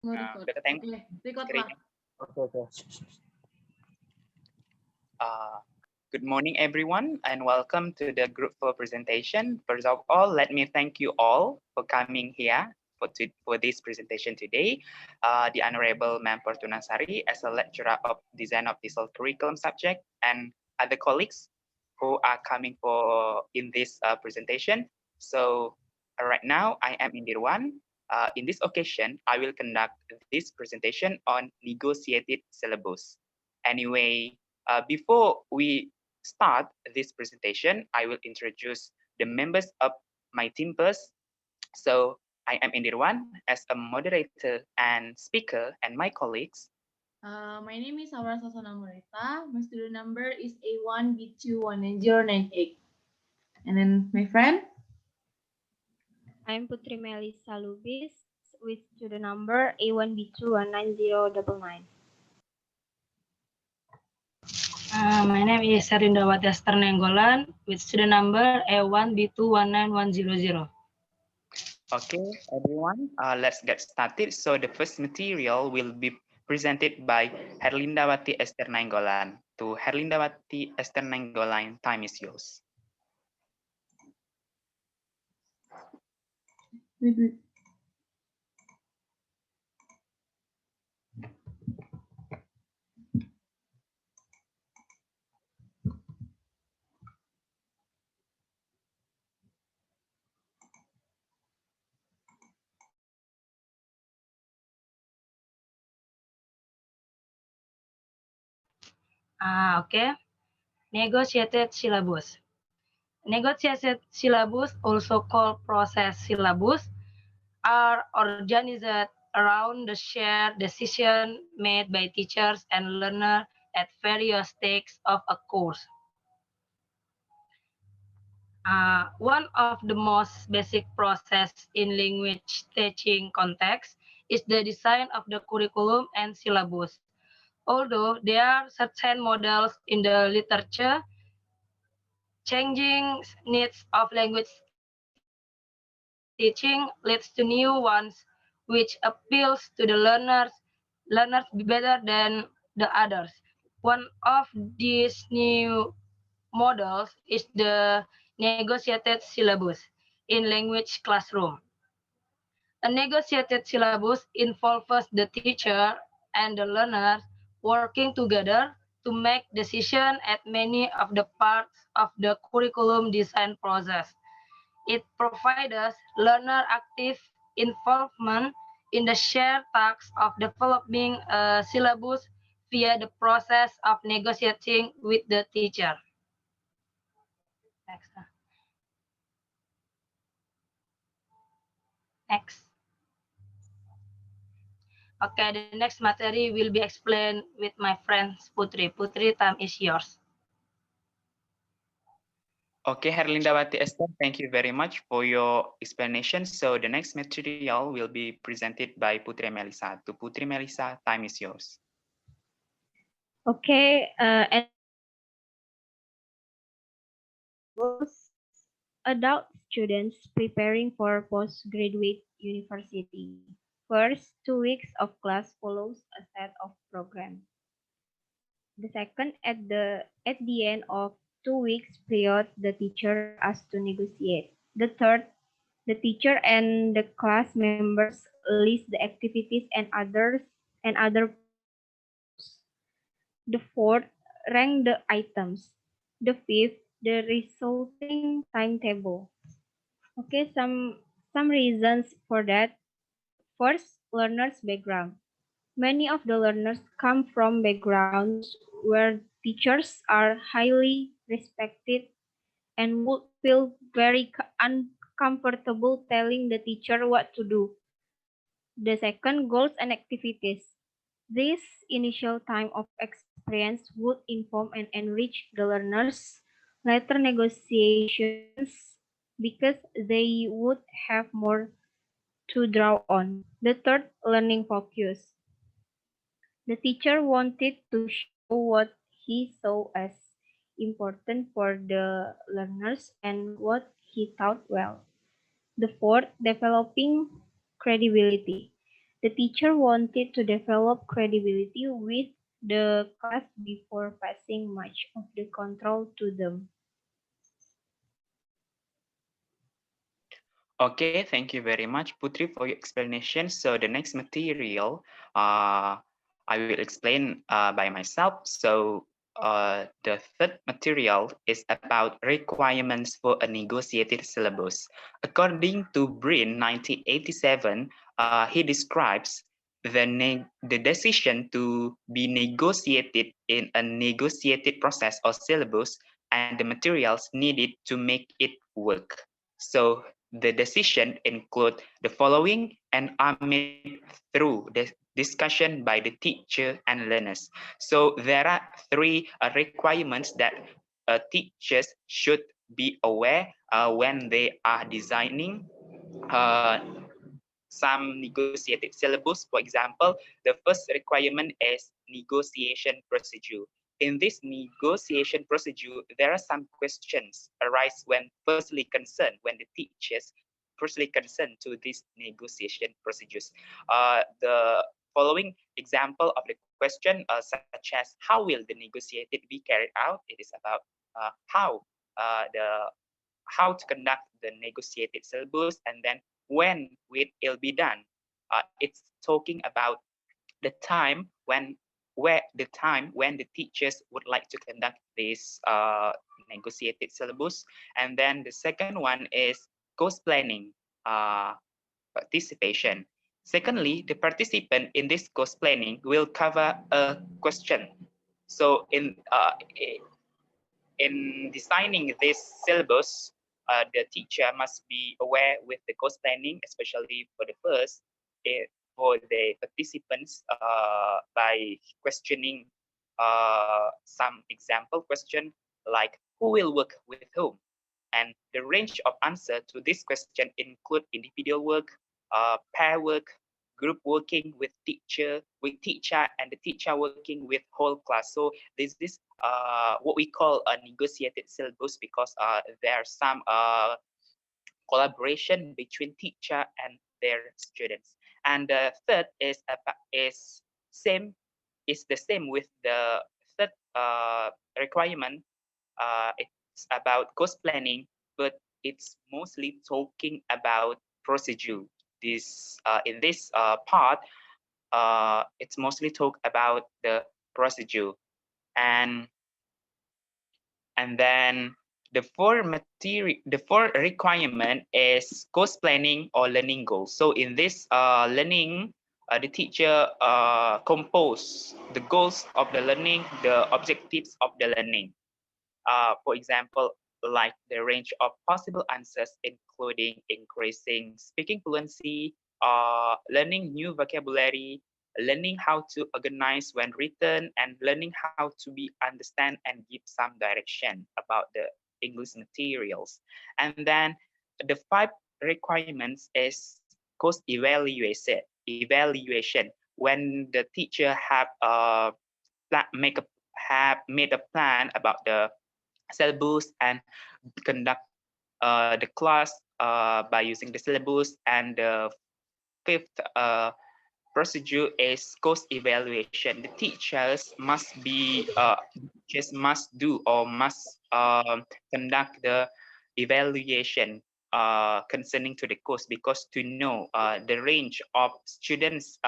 Record. Udah ketemu Oke, record lah. screen-nya? Oke. Good morning, everyone, and welcome to the group for presentation. First of all, let me thank you all for coming here for this presentation today. The Honorable Ma'am Fortunasari as a lecturer of Design of TESOL Curriculum subject and other colleagues who are coming in this presentation. So right now, I am Indirwan. In this occasion, I will conduct this presentation on negotiated syllabus. Anyway, before we start this presentation, I will introduce the members of my team first. So I am Indirwan as a moderator and speaker, and my colleagues. My name is Sausan Amoreta. My student number is A1B21998. And then my friend. I'm Putri Melisa Lubis with student number A1B21909. My name is Ester Ester Neinggola with student number A1B219100. Okay, everyone, let's get started. So the first material will be presented by Herlindawati Ester Neinggola. To Herlindawati Ester Neinggola, time is yours. Okay. Negotiated syllabus. Negotiated syllabus, also called process syllabus, are organized around the shared decision made by teachers and learners at various stages of a course. One of the most basic process in language teaching context is the design of the curriculum and syllabus. Although there are certain models in the literature, changing needs of language teaching leads to new ones which appeals to the learners better than the others. One of these new models is the negotiated syllabus in language classroom. A negotiated syllabus involves the teacher and the learners working together to make decisions at many of the parts of the curriculum design process. It provides learner active involvement in the shared task of developing a syllabus via the process of negotiating with the teacher. Next. Okay, the next material will be explained with my friend Putri. Putri, time is yours. Okay, Herlindawati Esther, thank you very much for your explanation. So the next material will be presented by Putri Melisa. To Putri Melisa, time is yours. Okay, adult students preparing for postgraduate university. First 2 weeks of class follows a set of program. The second, at the end of 2 weeks period, the teacher asked to negotiate. The third, the teacher and the class members list the activities and other. The fourth, rank the items. The fifth, the resulting timetable. Okay, some reasons for that. First, learners' background. Many of the learners come from backgrounds where teachers are highly respected and would feel very uncomfortable telling the teacher what to do. The second, goals and activities. This initial time of experience would inform and enrich the learners' later negotiations because they would have more to draw on. The third, learning focus. The teacher wanted to show what he saw as important for the learners and what he taught well. The fourth, developing credibility. The teacher wanted to develop credibility with the class before passing much of the control to them. Okay, thank you very much, Putri, for your explanation. So the next material, uh, I will explain by myself. So the third material is about requirements for a negotiated syllabus. According to Brin 1987, he describes the decision to be negotiated in a negotiated process or syllabus and the materials needed to make it work. So the decision include the following and are made through the discussion by the teacher and learners. So there are three requirements that teachers should be aware when they are designing uh, some negotiated syllabus. For example, the first requirement is negotiation procedure. In this negotiation procedure, there are some questions arise when firstly concerned, when the teachers firstly concerned to these negotiation procedures. The following example of the question, such as how will the negotiated be carried out? It is about the how to conduct the negotiated syllabus, and then when will be done. It's talking about the time when the teachers would like to conduct this negotiated syllabus. And then the second one is course planning participation. Secondly, the participant in this course planning will cover a question. So in designing this syllabus, the teacher must be aware with the course planning, especially for the first, for the participants by questioning some example question like who will work with whom, and the range of answer to this question include individual work, pair work, group working with teacher, and the teacher working with whole class. So this is what we call a negotiated syllabus because there are some collaboration between teacher and their students. And the third is the same with the third requirement. It's about course planning, but it's mostly talking about procedure. This in this part, it's mostly talk about the procedure, and then the fourth requirement is course planning or learning goals. So in this learning, the teacher compose the goals of the learning, the objectives of the learning. For example, like the range of possible answers, including increasing speaking fluency, learning new vocabulary, learning how to organize when written, and learning how to be understand and give some direction about the English materials. And then the five requirements is course evaluation. When the teacher have have made a plan about the syllabus and conduct the class by using the syllabus. And the fifth procedure is course evaluation. The teachers must do or must conduct the evaluation concerning to the course, because to know the range of students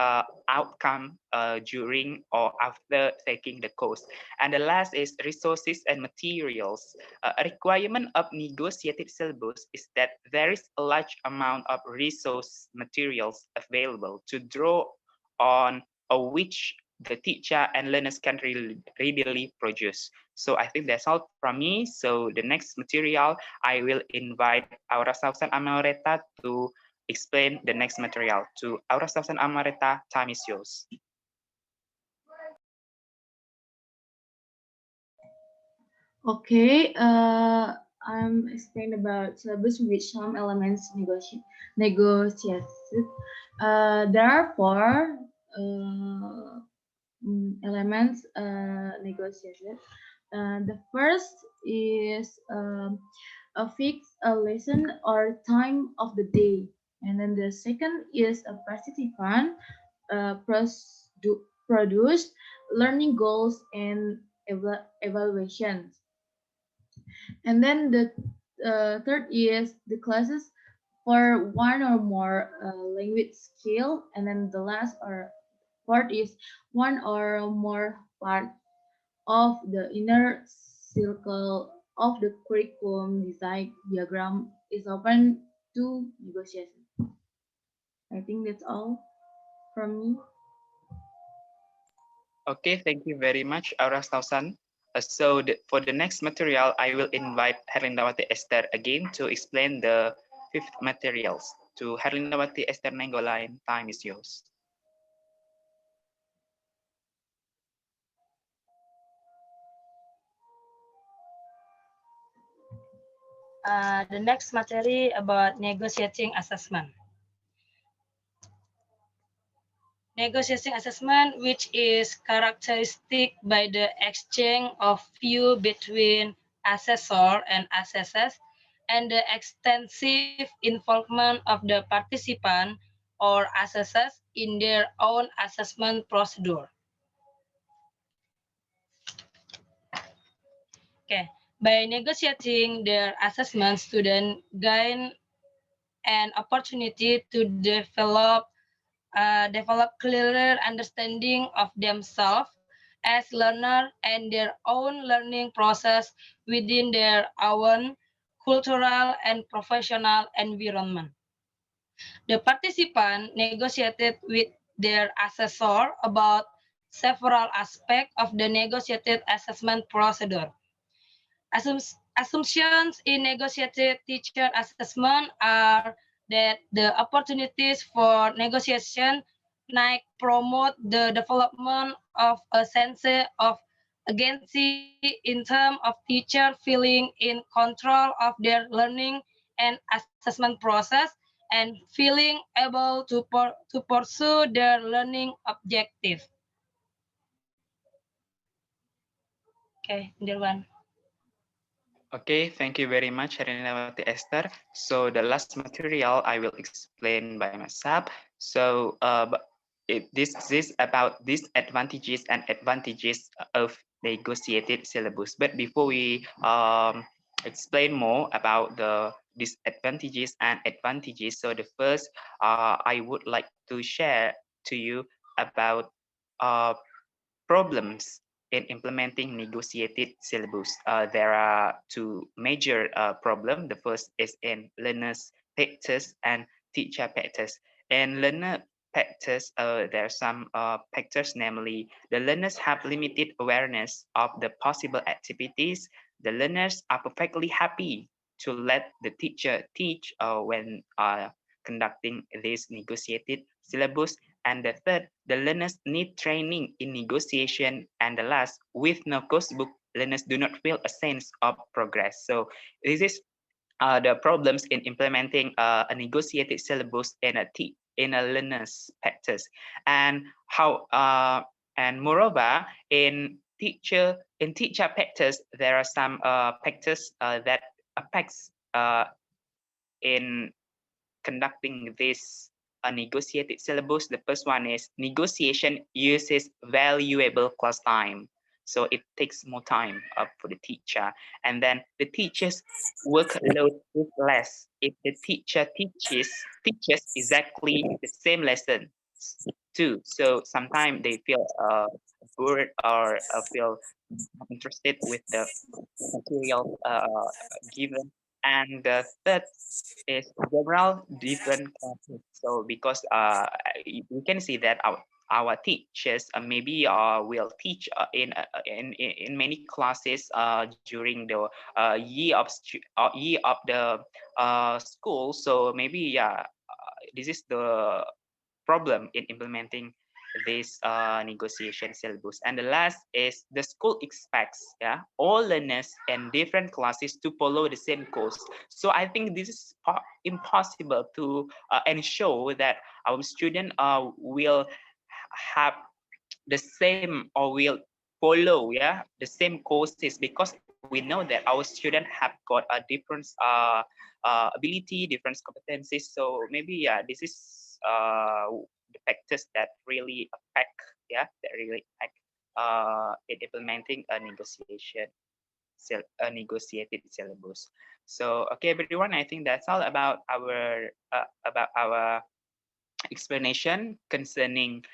outcome during or after taking the course. And the last is resources and materials. A requirement of negotiated syllabus is that there is a large amount of resource materials available to draw on which the teacher and learners can readily produce. So I think that's all from me. So the next material, I will invite Aura Sausan Amoreta to explain the next material. To Aura Sausan Amoreta, time is yours. Okay, I'm explain about syllabus with some elements negotiated. There are four elements negotiated. The first is a fixed lesson or time of the day, and then the second is a participant produce learning goals and evaluations. And then the third is the classes for one or more language skill, and then the last or fourth is one or more part of the inner circle of the curriculum design diagram is open to negotiation. I think that's all from me. Okay, thank you very much, Aura Sausan. So for the next material, I will invite Herlindawati Ester again to explain the fifth materials. To Herlindawati Ester Neinggola, and time is yours. The next material about negotiating assessment. Negotiating assessment, which is characteristic by the exchange of view between assessor and assessors and the extensive involvement of the participant or assessors in their own assessment procedure. Okay. By negotiating their assessment, students gain an opportunity to develop clearer understanding of themselves as learner and their own learning process within their own cultural and professional environment. The participant negotiated with their assessor about several aspects of the negotiated assessment procedure. Assumptions in negotiated teacher assessment are that the opportunities for negotiation promote the development of a sense of agency in terms of teacher feeling in control of their learning and assessment process and feeling able to pursue their learning objective. Okay, Dirwan. Okay, thank you very much, Herlindawati Ester. So the last material I will explain by myself. So this is about disadvantages and advantages of negotiated syllabus. But before we explain more about the disadvantages and advantages, so the first I would like to share to you about uh, problems in implementing negotiated syllabus. There are two major problems. The first is in learners' factors and teacher factors. In learner factors, there are some factors, namely the learners have limited awareness of the possible activities. The learners are perfectly happy to let the teacher teach when conducting this negotiated syllabus. And the third, the learners need training in negotiation. And the last, with no course book, learners do not feel a sense of progress. So this is the problems in implementing a negotiated syllabus in a learner's practice. And how and moreover, in teacher practice, there are some practice that affects in conducting this negotiated syllabus. The first one is negotiation uses valuable class time. So it takes more time for the teacher. And then the teacher's workload is less if the teacher teaches exactly the same lesson too. So sometimes they feel bored or feel interested with the material given. And the third is general different classes. So because we can see that our teachers maybe will teach in many classes during the year of the school. So maybe this is the problem in implementing this negotiation syllabus. And the last is the school expects all learners in different classes to follow the same course. So I think this is impossible to ensure that our student will have the same or will follow the same courses, because we know that our student have got a different ability, different competencies. So maybe this is the factors that really affect, that really affect in implementing a negotiated syllabus. So, okay, everyone, I think that's all about our explanation concerning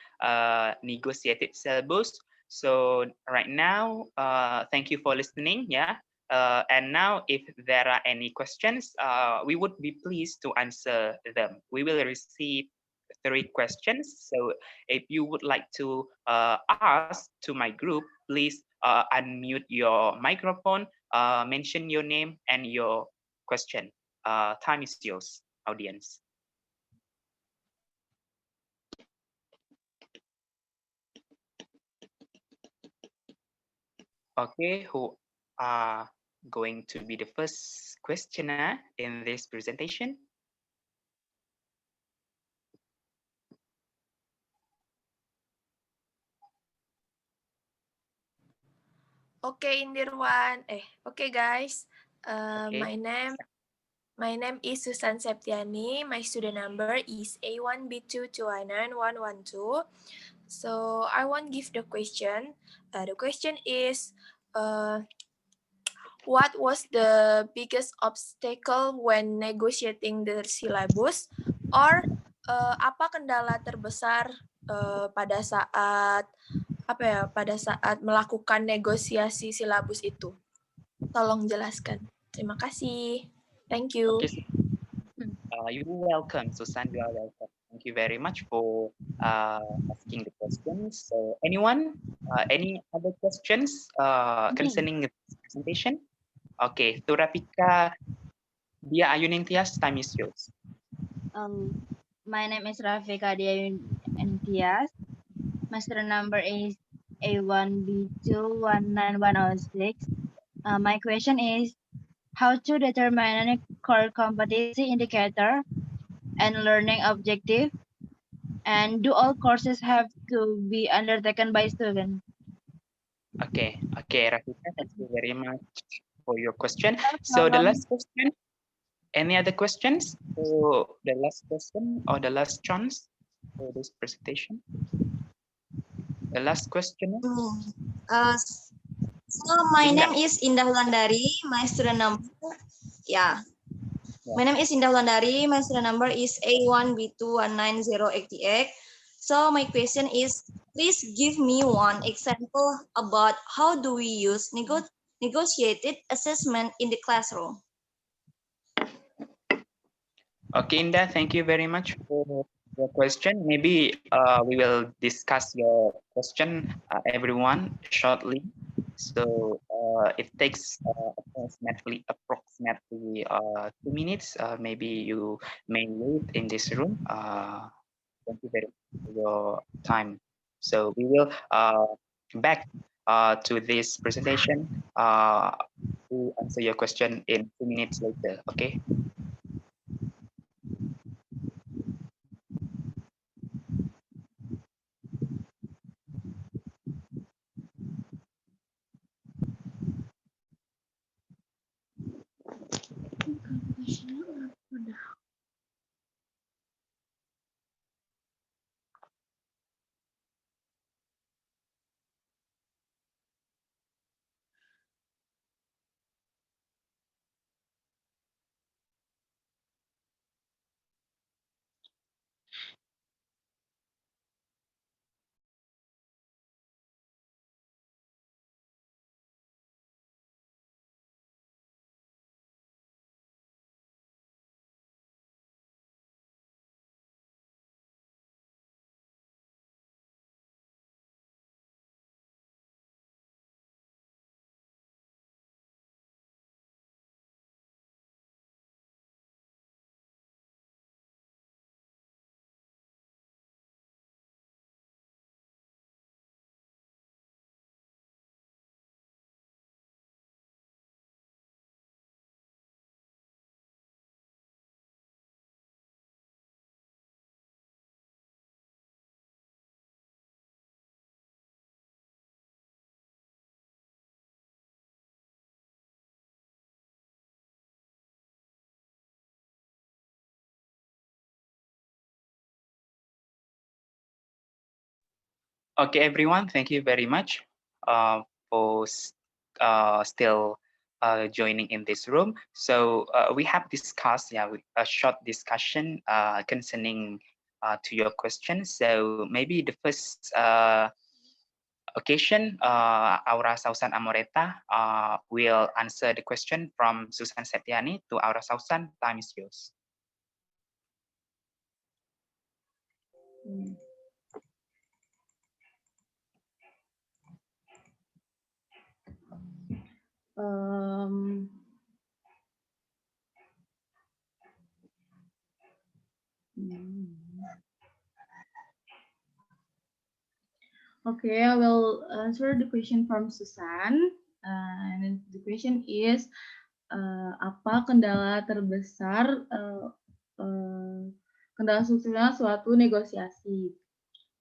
negotiated syllabus. So right now, thank you for listening. Yeah. And now, if there are any questions, we would be pleased to answer them. We will receive 3 questions. So if you would like to ask to my group, please unmute your microphone, mention your name and your question. Time is yours, audience. Okay, who are going to be the first questioner in this presentation? Okay, Indirwan. Okay, guys. Okay. My name is Susan Septiani. My student number is A1B2219112. So I won't give the question. The question is, what was the biggest obstacle when negotiating the syllabus? Or apa kendala terbesar pada saat melakukan negosiasi silabus itu? Tolong jelaskan. Terima kasih. Thank you. Okay, you're welcome, Susan. You are welcome. Thank you very much for asking the questions. So, anyone, any other questions concerning this presentation? Okay, Turapika, Dia Ayunintias, time is yours. My name is Rafika Diantias. My student number is A1B2191006. My question is how to determine a core competency indicator and learning objective, and do all courses have to be undertaken by students? Okay, Rafika, thank you very much for your question. So the last question, any other questions? So the last question or the last chance for this presentation? The last question. So my name is Indah Wulandari. My student number, My name is Indah Wulandari. My student number is A1B2190888. So my question is, please give me one example about how do we use negotiated assessment in the classroom. Okay, Indah, thank you very much for your question. Maybe we will discuss your question, everyone, shortly. So it takes approximately 2 minutes. Maybe you may wait in this room. Thank you very much for your time. So we will back to this presentation to answer your question in 2 minutes later. Okay. Okay, everyone, thank you very much for still joining in this room. So we have discussed, yeah, a short discussion concerning to your questions. So maybe the first occasion, Aura Sausan Amoreta will answer the question from Susan Septiani to Aura Sausan. Time is yours. Um, Okay, I will answer the question from Susan. And the question is, apa kendala terbesar, kendala suksesnya suatu negosiasi?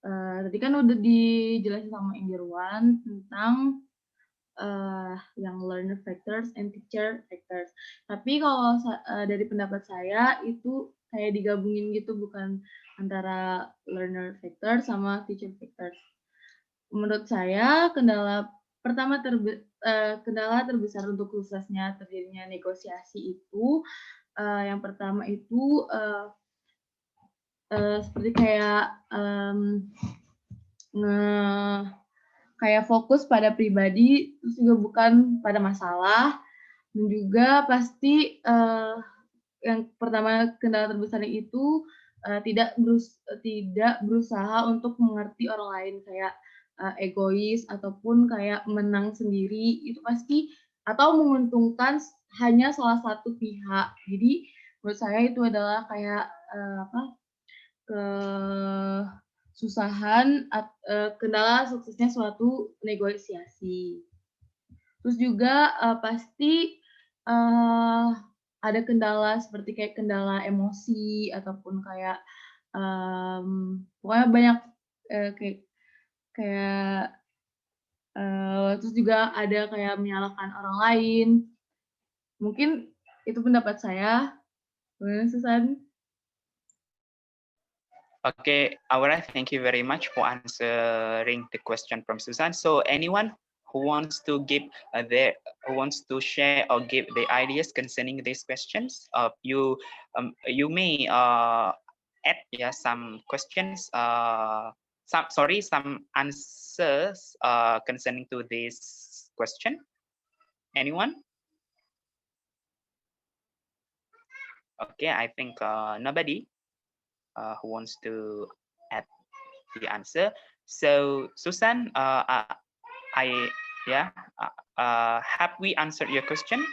Tadi kan udah dijelasin sama Indirwan tentang yang learner factors and teacher factors. Tapi kalau dari pendapat saya itu kayak digabungin gitu, bukan antara learner factor sama teacher factors. Menurut saya kendala terbesar untuk suksesnya terjadinya negosiasi itu yang pertama itu seperti kayak kayak fokus pada pribadi, terus juga bukan pada masalah, dan juga pasti yang pertama kendala terbesarnya itu tidak berusaha untuk mengerti orang lain, kayak egois ataupun kayak menang sendiri, itu pasti atau menguntungkan hanya salah satu pihak. Jadi menurut saya itu adalah kayak kesusahan kendala suksesnya suatu negosiasi. Terus juga pasti ada kendala seperti kayak kendala emosi ataupun kayak pokoknya banyak kayak terus juga ada kayak menyalahkan orang lain. Mungkin itu pendapat saya. Bagaimana, Susan? Okay, Aura, thank you very much for answering the question from Susan. So anyone who wants to give who wants to share or give the ideas concerning these questions, you may add some questions, some answers concerning to this question. Anyone? Okay, I think nobody who wants to add the answer. So Susan, have we answered your question?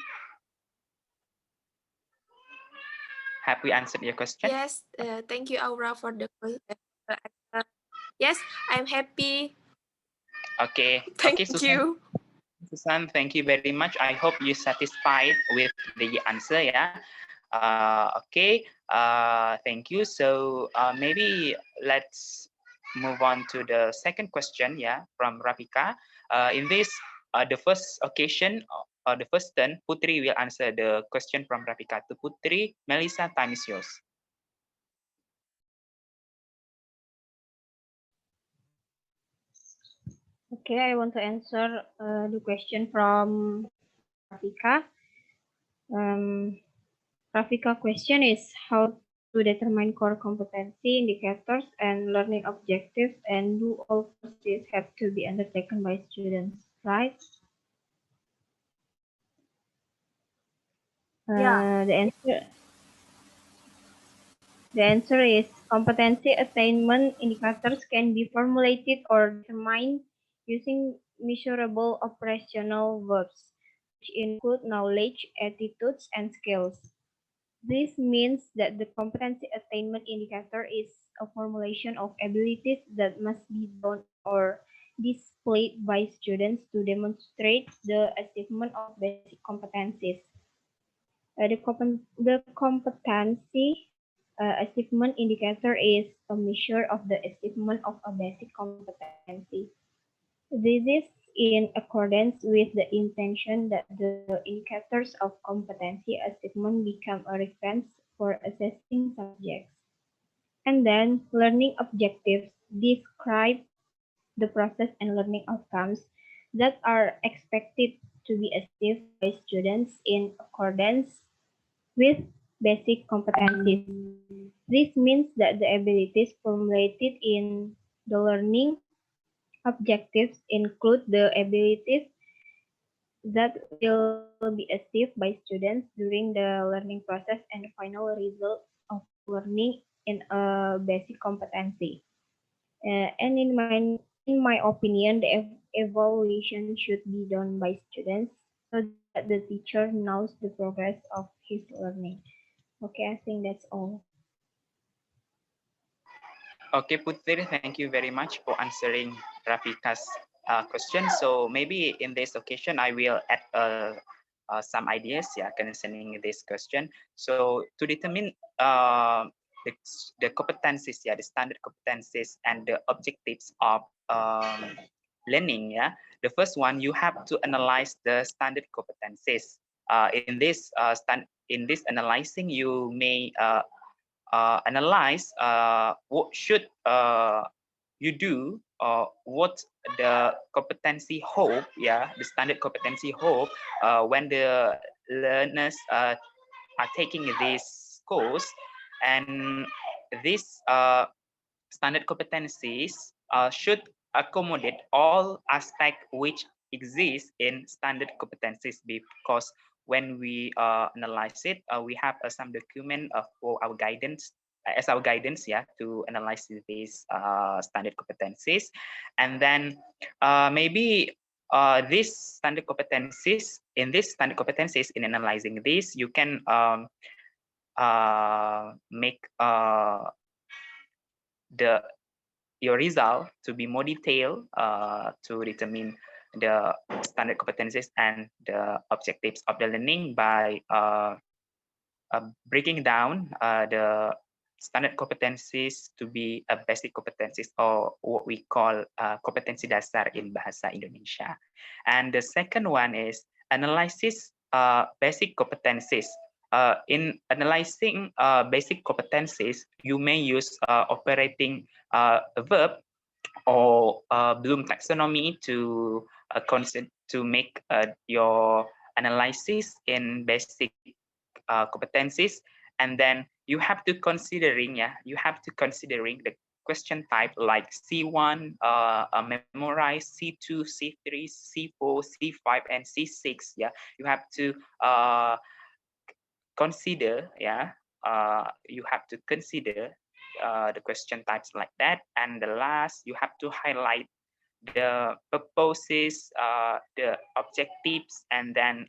Have we answered your question? Yes, thank you, Aura, for the answer. Yes, I'm happy. Okay. Thank okay, Susan. you. Susan, thank you very much. I hope you're satisfied with the answer. Yeah. Okay. Thank you. So maybe let's move on to the second question. Yeah, from Rafika. In this, the first occasion, the first turn, Putri will answer the question from Rafika to Putri. Melisa, time is yours. Okay, I want to answer the question from Rafika. Rafika question is how to determine core competency indicators and learning objectives, and do all courses have to be undertaken by students, right? Yeah. The answer is competency attainment indicators can be formulated or determined using measurable operational verbs, which include knowledge, attitudes, and skills. This means that the competency attainment indicator is a formulation of abilities that must be done or displayed by students to demonstrate the achievement of basic competencies. The competency achievement indicator is a measure of the achievement of a basic competency. This is in accordance with the intention that the indicators of competency achievement become a reference for assessing subjects. And then learning objectives describe the process and learning outcomes that are expected to be achieved by students in accordance with basic competencies. This means that the abilities formulated in the learning objectives include the abilities that will be achieved by students during the learning process and the final results of learning in a basic competency. And in my opinion, the evaluation should be done by students so that the teacher knows the progress of his learning. Okay, I think that's all. Okay, Putri, thank you very much for answering Rafika's question. So maybe in this occasion, I will add some ideas, yeah, concerning this question. So to determine the, the competencies, yeah, the standard competencies and the objectives of learning, yeah. The first one, you have to analyze the standard competencies. In this analyzing, you may analyze what should you do, what the competency hope, yeah, the standard competency hope when the learners are taking this course, and this standard competencies should accommodate all aspects which exist in standard competencies, because when we analyze it, we have some document for our guidance, as our guidance, yeah, to analyze these standard competencies. And then maybe this standard competencies, in this standard competencies, in analyzing this, you can make the your result to be more detailed to determine the standard competencies and the objectives of the learning by breaking down the standard competencies to be a basic competencies, or what we call kompetensi dasar in Bahasa Indonesia. And the second one is analysis basic competencies. In analyzing basic competencies, you may use operating a verb or Bloom taxonomy to to make your analysis in basic competencies. And then you have to considering, yeah, you have to considering the question type like C1, memorize, C2, C3, C4, C5, and C6. Yeah, you have to consider, yeah, you have to consider the question types like that. And the last, you have to highlight the purposes, the objectives, and then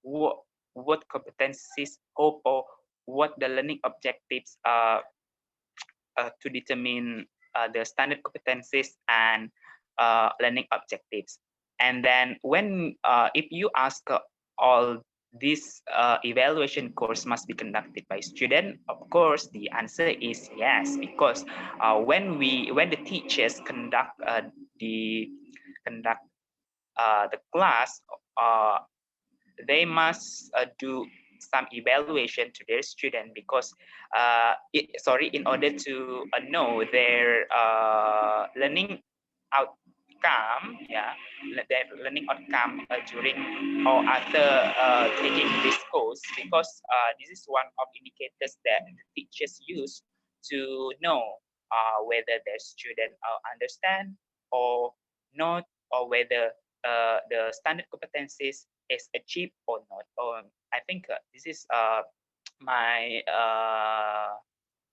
what competencies or what the learning objectives to determine the standard competencies and learning objectives. And then when if you ask all this evaluation course must be conducted by student, of course the answer is yes, because when the teachers the conduct the class, uh, they must do some evaluation to their student, because in order to know their learning outcome, yeah, their learning outcome during or after taking this course, because this is one of indicators that the teachers use to know whether their student understand or not, or whether the standard competencies is achieved or not. I think this is my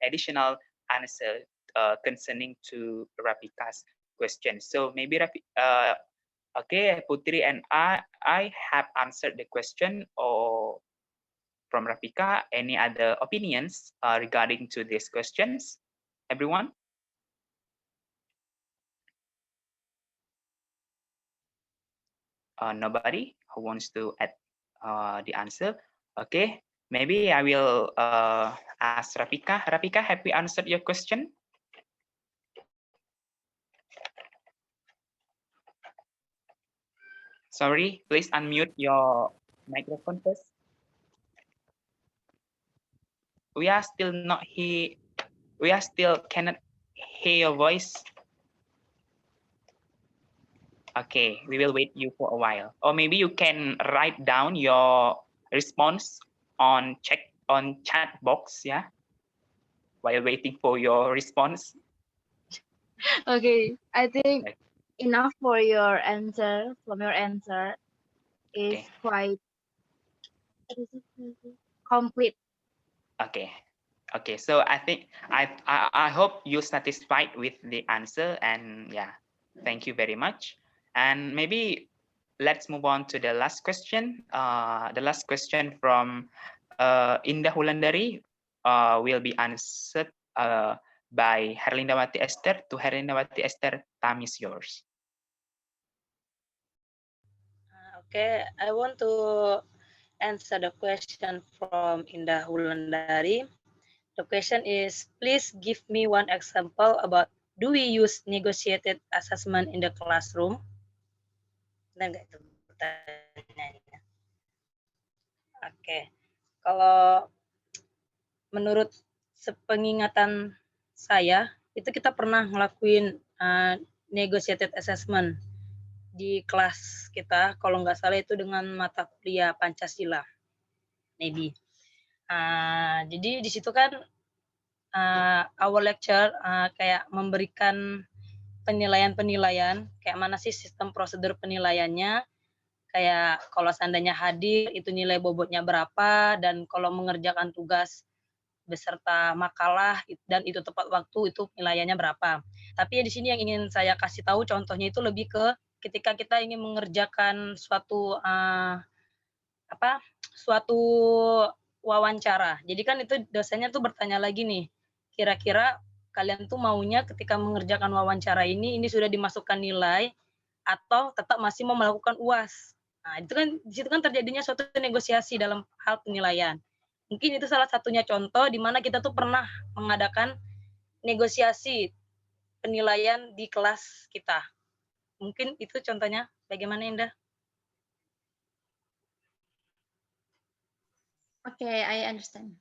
additional answer concerning to Rafika's question. So maybe okay, Putri and I have answered the question. Or from Rafika, any other opinions regarding to these questions, everyone? Nobody who wants to add the answer? Okay, maybe I will ask Rafika. Rafika, have we answered your question? Sorry, please unmute your microphone first. We are still not hear. We are still cannot hear your voice. Okay, we will wait you for a while. Or maybe you can write down your response on chat box, yeah, while waiting for your response. Okay, I think Like, enough for your answer. From your answer is okay, quite complete. okay, okay. So I think I hope you're satisfied with the answer, and yeah, thank you very much. And maybe let's move on to the last question. The last question from Indah Wulandari will be answered by Herlindawati Ester. To Herlindawati Ester, time is yours. Okay, I want to answer the question from Indah Wulandari. The question is, please give me one example about do we use negotiated assessment in the classroom? Benar nggak itu pertanyaannya? Oke, kalau menurut sepengingatan saya, itu kita pernah ngelakuin negotiated assessment di kelas kita, kalau nggak salah itu dengan mata kuliah Pancasila, maybe. Jadi di situ kan our lecture kayak memberikan penilaian-penilaian, kayak mana sih sistem prosedur penilaiannya, kayak kalau seandainya hadir itu nilai bobotnya berapa, dan kalau mengerjakan tugas beserta makalah dan itu tepat waktu itu nilainya berapa. Tapi di sini yang ingin saya kasih tahu contohnya itu lebih ke ketika kita ingin mengerjakan suatu suatu wawancara. Jadi kan itu dosennya tuh bertanya lagi nih, kira-kira kalian tuh maunya ketika mengerjakan wawancara ini sudah dimasukkan nilai atau tetap masih mau melakukan UAS. Nah, itu kan di situ kan terjadinya suatu negosiasi dalam hal penilaian. Mungkin itu salah satunya contoh di mana kita tuh pernah mengadakan negosiasi penilaian di kelas kita. Mungkin itu contohnya. Bagaimana, Indah? Okay, I understand.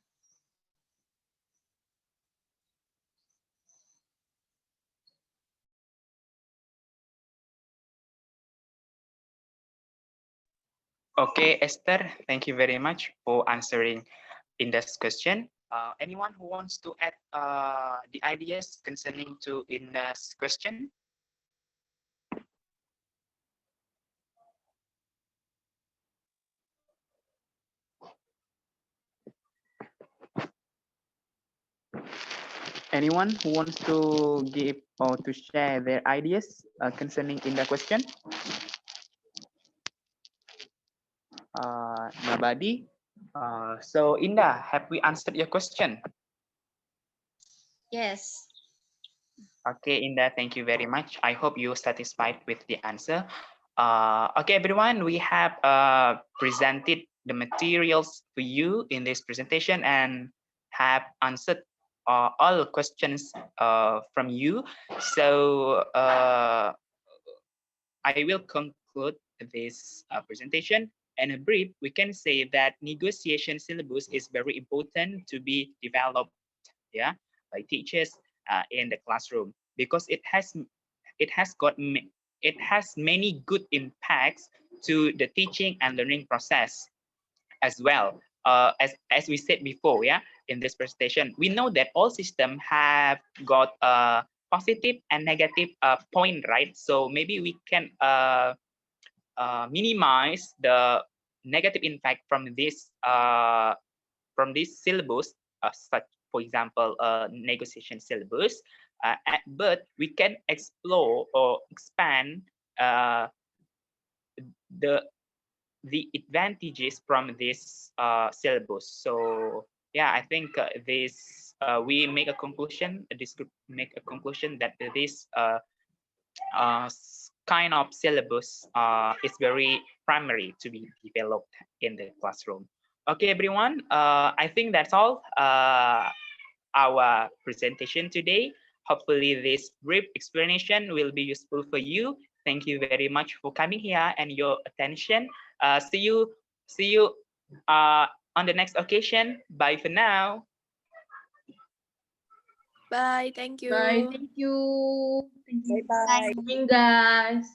Okay, Esther, thank you very much for answering Indah's question. Anyone who wants to add the ideas concerning to Indah's question? Anyone who wants to give or to share their ideas concerning Indah question? Nobody. So Indah, have we answered your question? Yes. Okay, Indah, thank you very much. I hope you're satisfied with the answer. Okay, everyone, we have presented the materials for you in this presentation and have answered all questions from you. So I will conclude this presentation. In a brief, we can say that negotiation syllabus is very important to be developed, yeah, by teachers in the classroom because it has many good impacts to the teaching and learning process as well. As we said before, yeah, in this presentation, we know that all systems have got a positive and negative point, right? So maybe we can minimize the negative impact from this syllabus, such for example, negotiation syllabus. But we can explore or expand the advantages from this syllabus. So yeah, I think this we make a conclusion. This could make a conclusion that this kind of syllabus is very primary to be developed in the classroom. Okay, everyone. I think that's all our presentation today. Hopefully, this brief explanation will be useful for you. Thank you very much for coming here and your attention. See you on the next occasion. Bye for now. Bye. Thank you. Bye. Thank you. Thank you Bye-bye. for coming, guys.